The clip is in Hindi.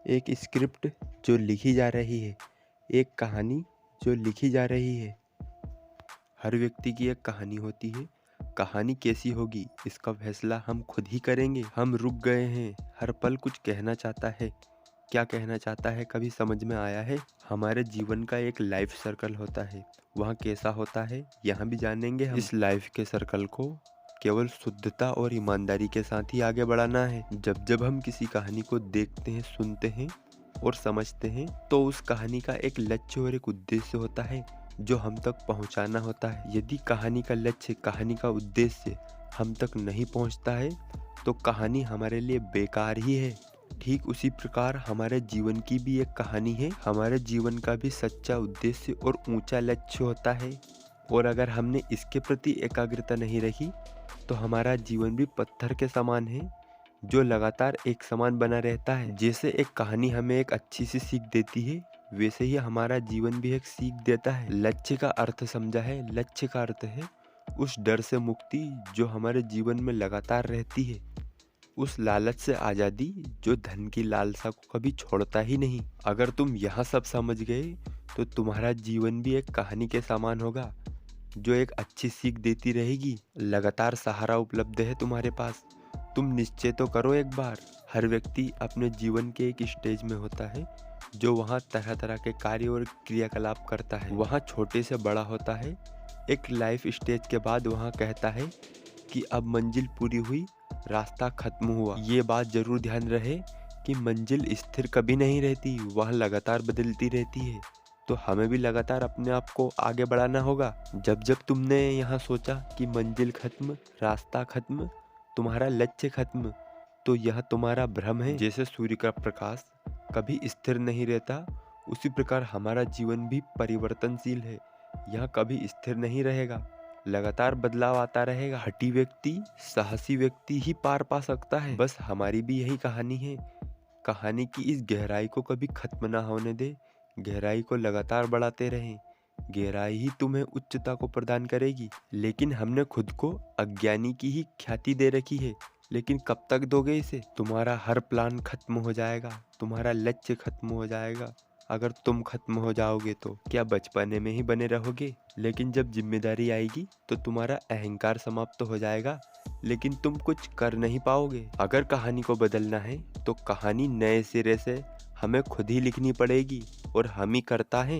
एक स्क्रिप्ट जो लिखी जा रही है, एक कहानी जो लिखी जा रही है। हर व्यक्ति की एक कहानी होती है। कहानी कैसी होगी इसका फैसला हम खुद ही करेंगे। हम रुक गए हैं, हर पल कुछ कहना चाहता है। क्या कहना चाहता है कभी समझ में आया है? हमारे जीवन का एक लाइफ सर्कल होता है, वहाँ कैसा होता है यहाँ भी जानेंगे हम। इस लाइफ के सर्कल को केवल शुद्धता और ईमानदारी के साथ ही आगे बढ़ाना है। जब जब हम किसी कहानी को देखते हैं, सुनते हैं और समझते हैं, तो उस कहानी का एक लक्ष्य और एक उद्देश्य होता है जो हम तक पहुंचाना होता है। यदि कहानी का लक्ष्य, कहानी का उद्देश्य हम तक नहीं पहुंचता है तो कहानी हमारे लिए बेकार ही है। ठीक उसी प्रकार हमारे जीवन की भी एक कहानी है। हमारे जीवन का भी सच्चा उद्देश्य और ऊंचा लक्ष्य होता है, और अगर हमने इसके प्रति एकाग्रता नहीं रखी तो हमारा जीवन भी पत्थर के समान है जो लगातार एक समान बना रहता है। जैसे एक कहानी हमें एक अच्छी सी सीख देती है, वैसे ही हमारा जीवन भी एक सीख देता है। लक्ष्य का अर्थ समझा है? लक्ष्य का अर्थ है उस डर से मुक्ति जो हमारे जीवन में लगातार रहती है, उस लालच से आज़ादी जो धन की लालसा को कभी छोड़ता ही नहीं। अगर तुम यह सब समझ गए तो तुम्हारा जीवन भी एक कहानी के समान होगा जो एक अच्छी सीख देती रहेगी। लगातार सहारा उपलब्ध है तुम्हारे पास। तुम निश्चय तो करो एक बार। हर व्यक्ति अपने जीवन के एक स्टेज में होता है जो वहाँ तरह तरह के कार्य और क्रियाकलाप करता है। वहाँ छोटे से बड़ा होता है। एक लाइफ स्टेज के बाद वहाँ कहता है कि अब मंजिल पूरी हुई, रास्ता खत्म हुआ। ये बात जरूर ध्यान रहे कि मंजिल स्थिर कभी नहीं रहती, वह लगातार बदलती रहती है। तो हमें भी लगातार अपने आप को आगे बढ़ाना होगा। जब जब तुमने यहाँ सोचा कि मंजिल खत्म, रास्ता खत्म, तुम्हारा लक्ष्य खत्म, तो यह तुम्हारा भ्रम है। जैसे सूर्य का प्रकाश कभी स्थिर नहीं रहता, उसी प्रकार हमारा जीवन भी परिवर्तनशील है। यह कभी स्थिर नहीं रहेगा, लगातार बदलाव आता रहेगा। हठी व्यक्ति, साहसी व्यक्ति ही पार पा सकता है। बस हमारी भी यही कहानी है। कहानी की इस गहराई को कभी खत्म ना होने दे, गहराई को लगातार बढ़ाते रहें। गहराई ही तुम्हें उच्चता को प्रदान करेगी। लेकिन हमने खुद को अज्ञानी की ही ख्याति दे रखी है। लेकिन कब तक दोगे इसे? तुम्हारा हर प्लान खत्म हो जाएगा, तुम्हारा लक्ष्य खत्म हो जाएगा। अगर तुम खत्म हो जाओगे तो क्या बचपने में ही बने रहोगे? लेकिन जब जिम्मेदारी आएगी तो तुम्हारा अहंकार समाप्त हो जाएगा, लेकिन तुम कुछ कर नहीं पाओगे। अगर कहानी को बदलना है तो कहानी नए सिरे से हमें खुद ही लिखनी पड़ेगी, और हम ही करता है।